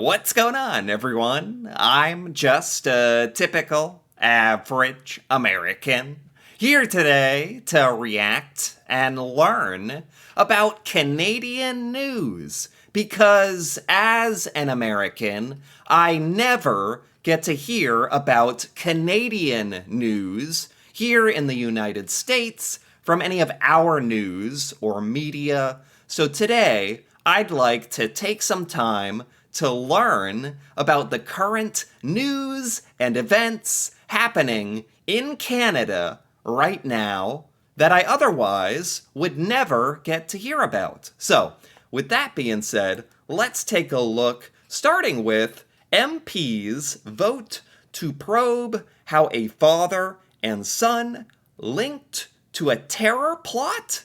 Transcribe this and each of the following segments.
What's going on, everyone? I'm just a typical, average American here today to react and learn about Canadian news because as an American, I never get to hear about Canadian news here in the United States from any of our news or media. So today, I'd like to take some time to learn about the current news and events happening in Canada right now that I otherwise would never get to hear about. So, with that being said, let's take a look, starting with MPs vote to probe how a father and son linked to a terror plot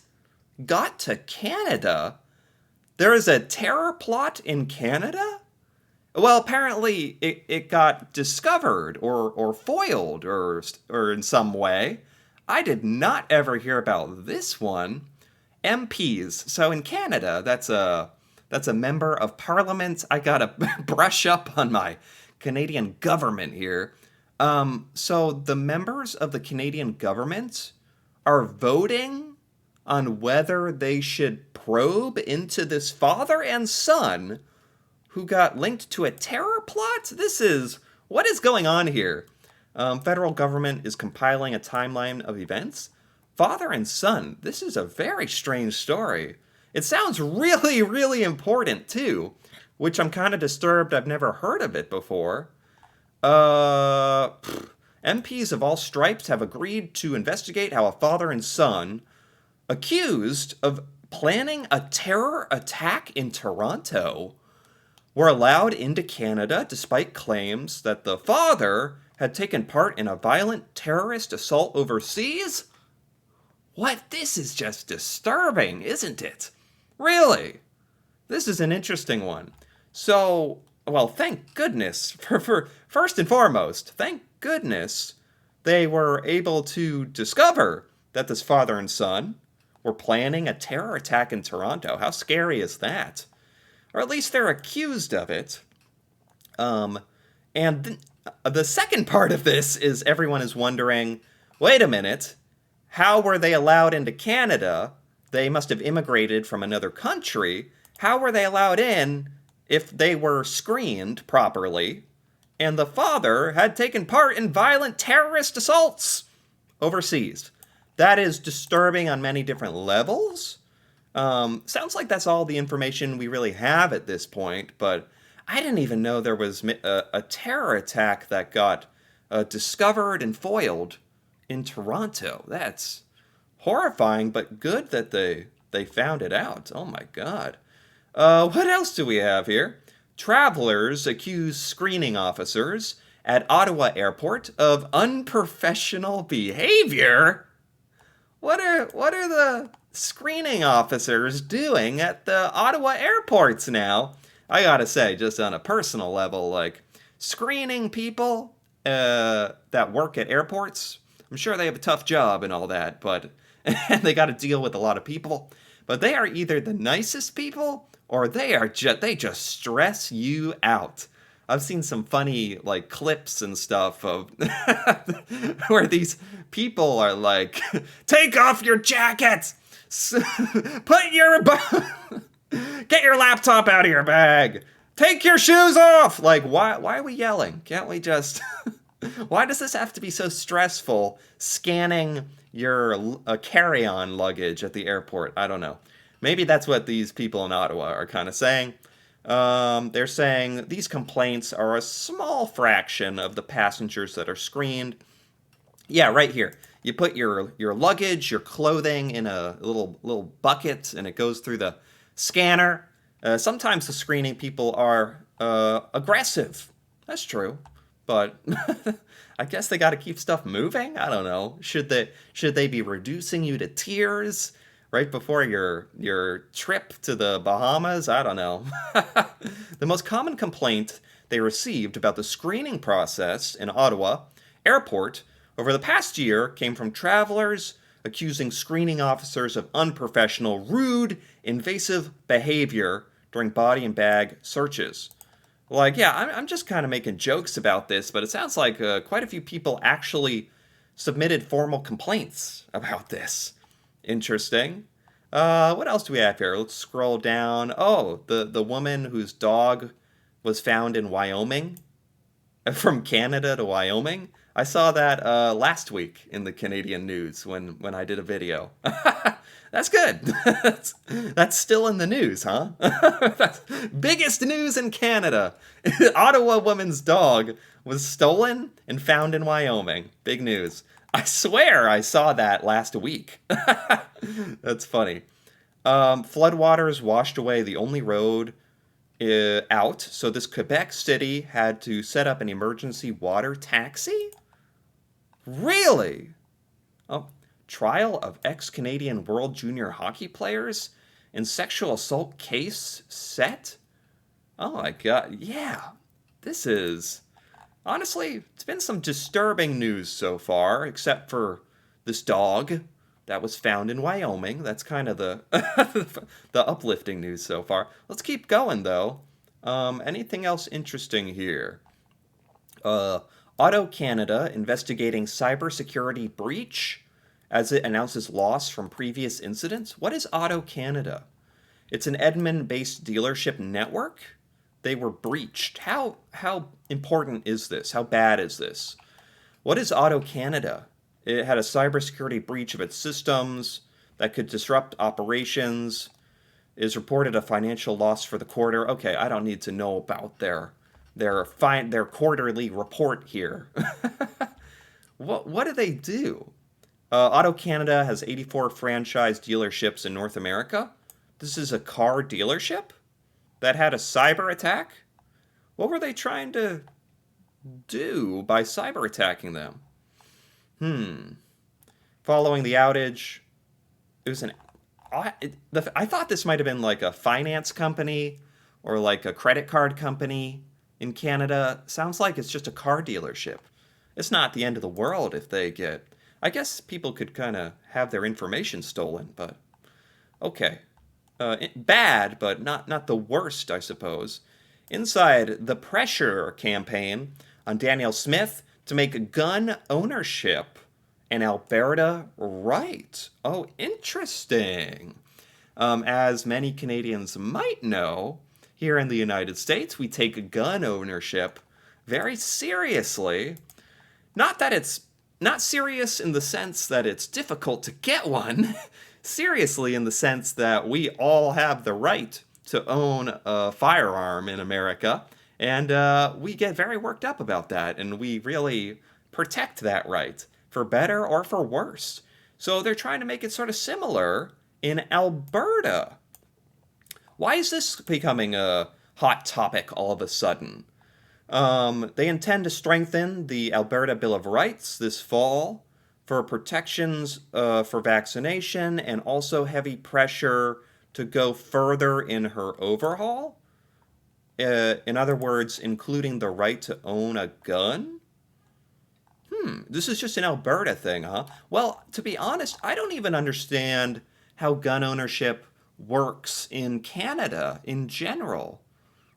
got to Canada. There is a terror plot in Canada? Well, apparently it got discovered or foiled or in some way. I did not ever hear about this one. MPs. So in Canada, that's a member of parliament. I gotta brush up on my Canadian government here. So the members of the Canadian government are voting on whether they should probe into this father and son who got linked to a terror plot? What is going on here? Federal government is compiling a timeline of events. Father and son, this is a very strange story. It sounds really, really important too, which I'm kind of disturbed I've never heard of it before. MPs of all stripes have agreed to investigate how a father and son accused of planning a terror attack in Toronto were allowed into Canada despite claims that the father had taken part in a violent terrorist assault overseas? What? This is just disturbing, isn't it? Really? This is an interesting one. So, well, thank goodness, for first and foremost, thank goodness they were able to discover that this father and son were planning a terror attack in Toronto. How scary is that? Or at least they're accused of it. And the second part of this is everyone is wondering, wait a minute, how were they allowed into Canada? They must have immigrated from another country. How were they allowed in if they were screened properly? And the father had taken part in violent terrorist assaults overseas. That is disturbing on many different levels. Sounds like that's all the information we really have at this point, but I didn't even know there was a terror attack that got discovered and foiled in Toronto. That's horrifying, but good that they found it out. Oh my god. What else do we have here? Travelers accuse screening officers at Ottawa Airport of unprofessional behavior. What are the screening officers doing at the Ottawa airports now? I gotta say, just on a personal level, like screening people that work at airports, I'm sure they have a tough job and all that, but and they got to deal with a lot of people. But they are either the nicest people or they just stress you out. I've seen some funny like clips and stuff of where these people are like, "Take off your jacket, put your get your laptop out of your bag, take your shoes off." Like, why are we yelling? Can't we just? Why does this have to be so stressful? Scanning your carry-on luggage at the airport. I don't know. Maybe that's what these people in Ottawa are kind of saying. They're saying these complaints are a small fraction of the passengers that are screened. Yeah, right here. You put your luggage, your clothing in a little bucket, and it goes through the scanner. Sometimes the screening people are aggressive. That's true, but I guess they got to keep stuff moving. I don't know. Should they be reducing you to tears right before your trip to the Bahamas? I don't know. The most common complaint they received about the screening process in Ottawa Airport over the past year came from travelers accusing screening officers of unprofessional, rude, invasive behavior during body and bag searches. Like, yeah, I'm just kind of making jokes about this, but it sounds like quite a few people actually submitted formal complaints about this. Interesting. What else do we have here? Let's scroll down. Oh, the woman whose dog was found in Wyoming, from Canada to Wyoming. I saw that last week in the Canadian news when I did a video. That's good. That's still in the news, huh? That's biggest news in Canada. Ottawa woman's dog was stolen and found in Wyoming. Big news. I swear I saw that last week. That's funny. Floodwaters washed away the only road out, so this Quebec city had to set up an emergency water taxi? Really? Oh, trial of ex-Canadian World Junior Hockey players in sexual assault case set? Oh my god, yeah. This is honestly, it's been some disturbing news so far, except for this dog that was found in Wyoming. That's kind of the the uplifting news so far. Let's keep going though. Anything else interesting here? Uh, Auto Canada investigating cybersecurity breach as it announces loss from previous incidents. What is Auto Canada? It's an Edmonton-based dealership network. They were breached. How important is this? How bad is this? What is Auto Canada? It had a cybersecurity breach of its systems that could disrupt operations. Is reported a financial loss for the quarter. Okay, I don't need to know about their quarterly report here. What do they do? Auto Canada has 84 franchise dealerships in North America. This is a car dealership that had a cyber attack. What were they trying to do by cyber attacking them? Following the outage, it was an I thought this might have been like a finance company or like a credit card company in Canada. Sounds like it's just a car dealership. It's not the end of the world if they get. I guess people could kind of have their information stolen, but okay. Bad, but not the worst, I suppose. Inside, the pressure campaign on Danielle Smith to make gun ownership in Alberta right. Oh, interesting. As many Canadians might know, here in the United States, we take gun ownership very seriously. Not that it's not serious in the sense that it's difficult to get one, seriously in the sense that we all have the right to own a firearm in America, and we get very worked up about that, and we really protect that right, for better or for worse. So they're trying to make it sort of similar in Alberta. Why is this becoming a hot topic all of a sudden? They intend to strengthen the Alberta Bill of Rights this fall for protections for vaccination and also heavy pressure to go further in her overhaul. In other words, including the right to own a gun? This is just an Alberta thing, huh? Well, to be honest, I don't even understand how gun ownership works in Canada in general.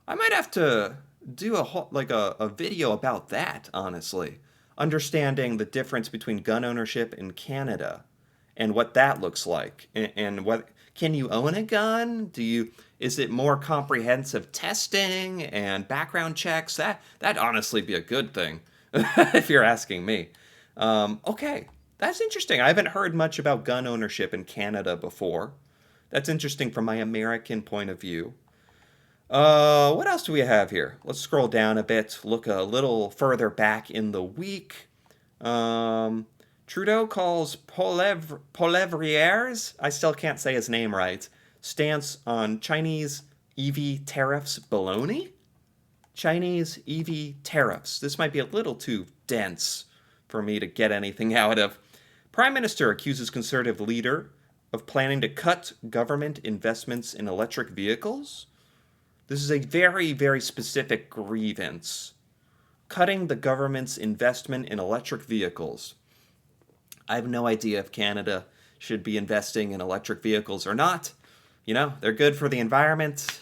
I might have to do a video about that, honestly. Understanding the difference between gun ownership in Canada and what that looks like. And what can you own a gun? Is it more comprehensive testing and background checks? That'd honestly be a good thing, if you're asking me. Okay, that's interesting. I haven't heard much about gun ownership in Canada before. That's interesting from my American point of view. What else do we have here? Let's scroll down a bit, look a little further back in the week. Trudeau calls Poilievre's, I still can't say his name right, stance on Chinese EV tariffs baloney? Chinese EV tariffs. This might be a little too dense for me to get anything out of. Prime Minister accuses Conservative leader of planning to cut government investments in electric vehicles. This is a very, very specific grievance. Cutting the government's investment in electric vehicles. I have no idea if Canada should be investing in electric vehicles or not. You know, they're good for the environment,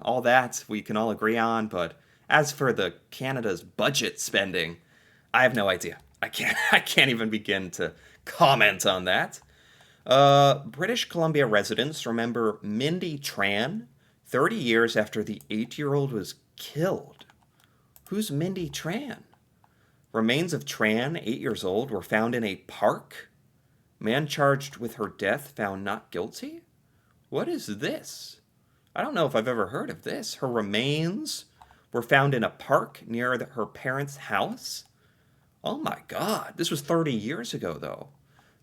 all that we can all agree on, but As for the Canada's budget spending, I have no idea. I can't even begin to comment on that. British Columbia residents remember Mindy Tran 30 years after the 8-year-old was killed. Who's Mindy Tran? Remains of Tran, 8 years old, were found in a park. Man charged with her death found not guilty? What is this? I don't know if I've ever heard of this. Her remains were found in a park near her parents' house? Oh my God. This was 30 years ago, though.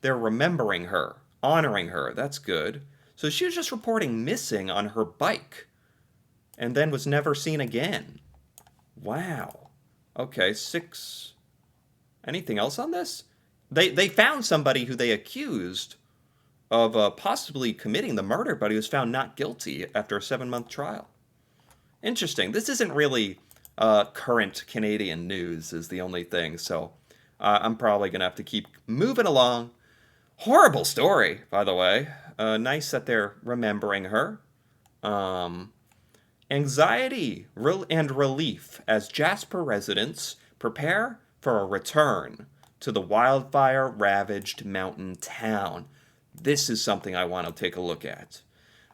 They're remembering her, honoring her. That's good. So she was just reporting missing on her bike and then was never seen again. Wow. Okay, 6. Anything else on this? They found somebody who they accused of possibly committing the murder, but he was found not guilty after a 7-month trial. Interesting. This isn't really current Canadian news is the only thing, so I'm probably going to have to keep moving along. Horrible story, by the way. Nice that they're remembering her. Anxiety and relief as Jasper residents prepare for a return to the wildfire-ravaged mountain town. This is something I want to take a look at.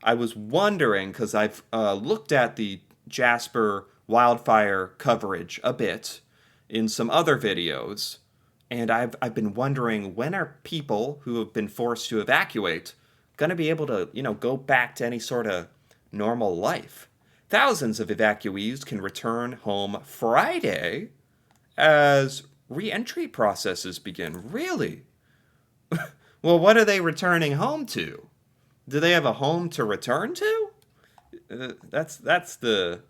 I was wondering, because I've looked at the Jasper wildfire coverage a bit in some other videos, and I've been wondering, when are people who have been forced to evacuate going to be able to, go back to any sort of normal life? Thousands of evacuees can return home Friday as re-entry processes begin. Really? Well, what are they returning home to? Do they have a home to return to? That's the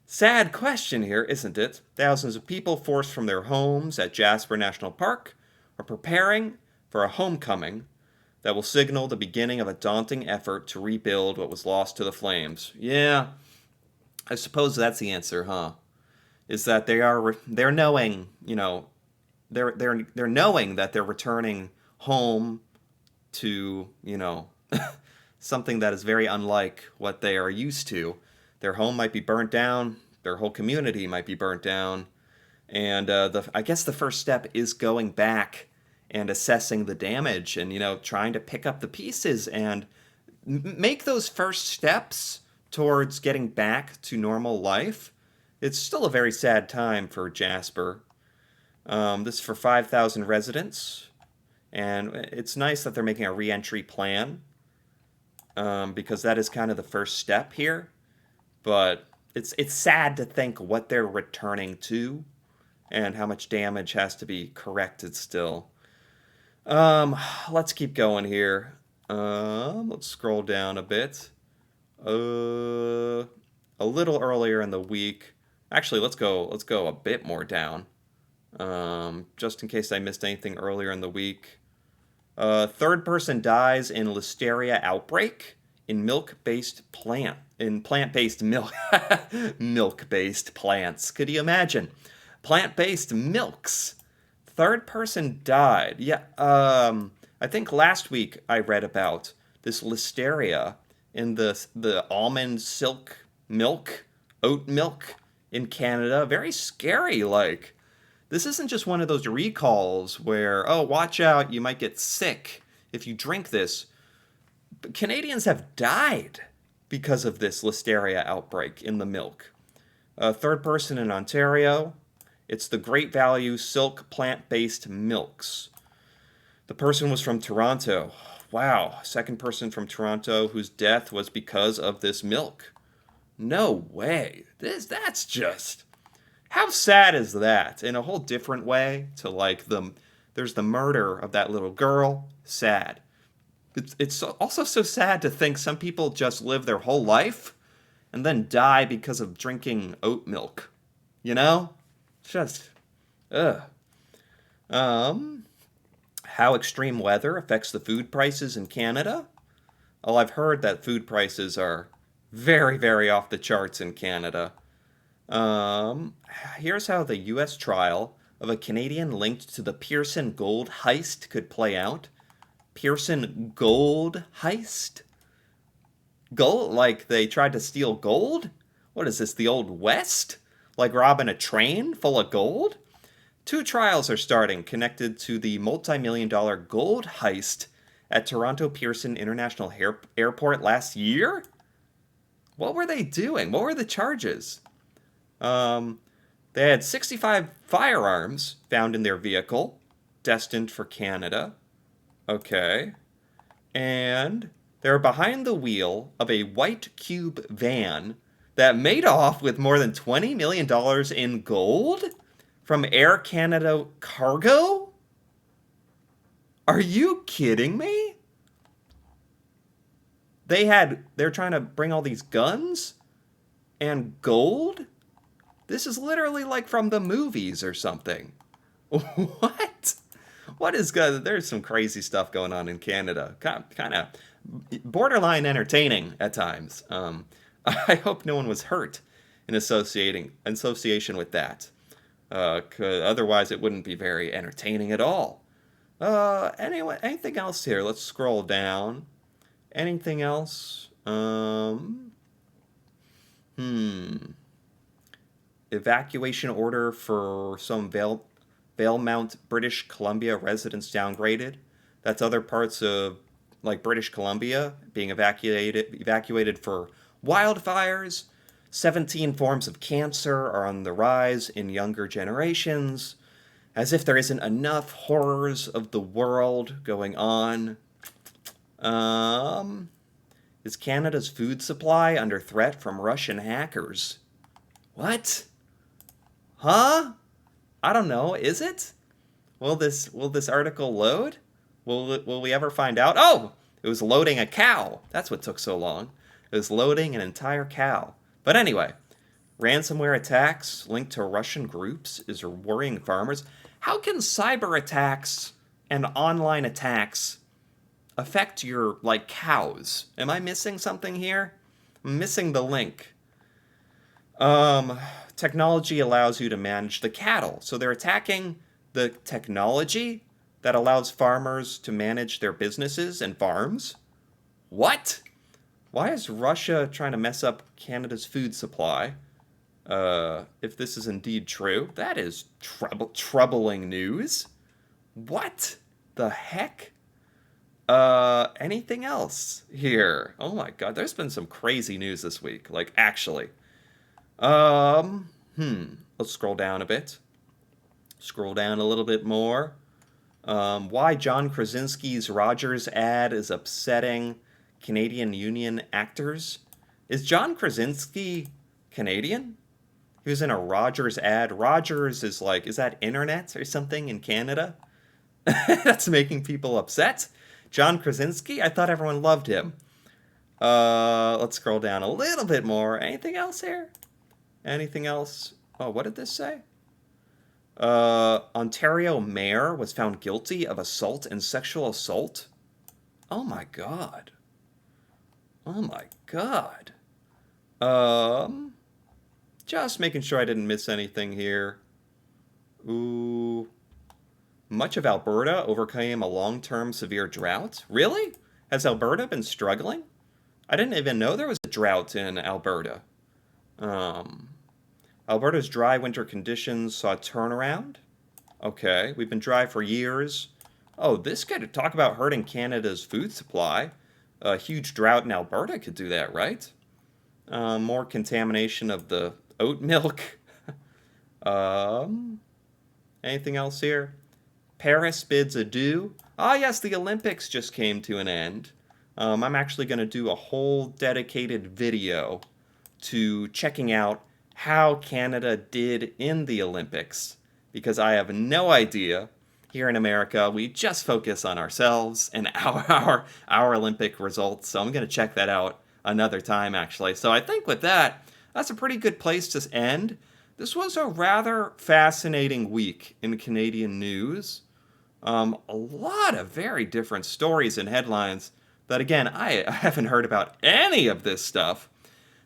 sad question here, isn't it? Thousands of people forced from their homes at Jasper National Park are preparing for a homecoming that will signal the beginning of a daunting effort to rebuild what was lost to the flames. Yeah, I suppose that's the answer, huh? Is that they're knowing, they're knowing that they're returning home to, something that is very unlike what they are used to. Their home might be burnt down, their whole community might be burnt down, and I guess the first step is going back and assessing the damage and, trying to pick up the pieces and make those first steps towards getting back to normal life. It's still a very sad time for Jasper. This is for 5,000 residents, and it's nice that they're making a re-entry plan, because that is kind of the first step here. But it's sad to think what they're returning to and how much damage has to be corrected still. Let's keep going here. Let's scroll down a bit. A little earlier in the week. Actually, let's go a bit more down. Just in case I missed anything earlier in the week. Third person dies in listeria outbreak in plant-based milk. Milk-based plants. Could you imagine? Plant-based milks. Third person died. Yeah, I think last week I read about this listeria in the almond silk milk, oat milk in Canada. Very scary, like. This isn't just one of those recalls where, oh, watch out, you might get sick if you drink this. But Canadians have died because of this listeria outbreak in the milk. Third person in Ontario. It's the Great Value Silk plant-based milks. The person was from Toronto. Wow, second person from Toronto whose death was because of this milk. No way. That's just... How sad is that? In a whole different way to there's the murder of that little girl. Sad. It's also so sad to think some people just live their whole life and then die because of drinking oat milk. Just, ugh. How extreme weather affects the food prices in Canada? Well, I've heard that food prices are very, very off the charts in Canada. Here's how the U.S. trial of a Canadian linked to the Pearson gold heist could play out. Pearson gold heist? Gold? Like they tried to steal gold? What is this, the Old West? Like robbing a train full of gold? Two trials are starting connected to the multi-million-dollar gold heist at Toronto Pearson International Airport last year? What were they doing? What were the charges? Um, they had 65 firearms found in their vehicle, destined for Canada. Okay. And they were behind the wheel of a white cube van that made off with more than $20 million in gold from Air Canada Cargo? Are you kidding me? They're trying to bring all these guns and gold? This is literally like from the movies or something. What? What is good? There's some crazy stuff going on in Canada. Kind of borderline entertaining at times. I hope no one was hurt in association with that. 'Cause otherwise, it wouldn't be very entertaining at all. Anyway, anything else here? Let's scroll down. Anything else? Evacuation order for some Valemount, British Columbia residents downgraded. That's other parts of like British Columbia being evacuated for wildfires. 17 forms of cancer are on the rise in younger generations. As if there isn't enough horrors of the world going on. Is Canada's food supply under threat from Russian hackers? What? Huh? I don't know. Is it? Will this article load? Will we ever find out? Oh, it was loading a cow. That's what took so long. It was loading an entire cow. But anyway, ransomware attacks linked to Russian groups is worrying farmers. How can cyber attacks and online attacks affect your like cows? Am I missing something here? I'm missing the link. Technology allows you to manage the cattle. So they're attacking the technology that allows farmers to manage their businesses and farms. What? Why is Russia trying to mess up Canada's food supply? If this is indeed true, that is troubling news. What the heck? Anything else here? Oh my god, there's been some crazy news this week. Like, actually. Let's scroll down a bit. Scroll down a little bit more. Why John Krasinski's Rogers ad is upsetting Canadian Union actors. Is John Krasinski Canadian? He was in a Rogers ad. Rogers is like, is that internet or something in Canada? That's making people upset. John Krasinski? I thought everyone loved him. Let's scroll down a little bit more. Anything else here? Anything else? Oh, what did this say? Ontario mayor was found guilty of assault and sexual assault. Oh my god. Oh my god. Just making sure I didn't miss anything here. Ooh. Much of Alberta overcame a long-term severe drought. Really? Has Alberta been struggling? I didn't even know there was a drought in Alberta. Alberta's dry winter conditions saw a turnaround. Okay, we've been dry for years. Oh, this could talk about hurting Canada's food supply. A huge drought in Alberta could do that, right? More contamination of the oat milk. Anything else here? Paris bids adieu. Ah, yes, the Olympics just came to an end. I'm actually going to do a whole dedicated video to checking out how Canada did in the Olympics, because I have no idea. Here in America, we just focus on ourselves and our Olympic results, so I'm going to check that out another time, actually. So I think with that, that's a pretty good place to end. This was a rather fascinating week in Canadian news. A lot of very different stories and headlines that, again, I haven't heard about any of this stuff.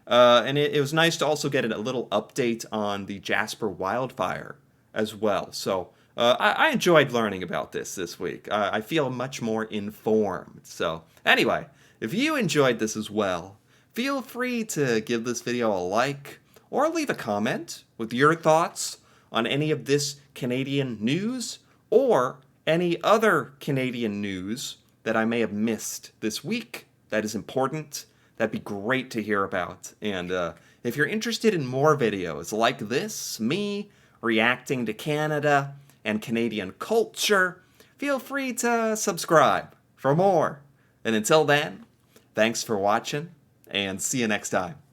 And it was nice to also get a little update on the Jasper wildfire as well. So I enjoyed learning about this week. I feel much more informed. So anyway, if you enjoyed this as well, feel free to give this video a like or leave a comment with your thoughts on any of this Canadian news or any other Canadian news that I may have missed this week that is important. That'd be great to hear about. And if you're interested in more videos like this, me reacting to Canada and Canadian culture, feel free to subscribe for more. And until then, thanks for watching, and see you next time.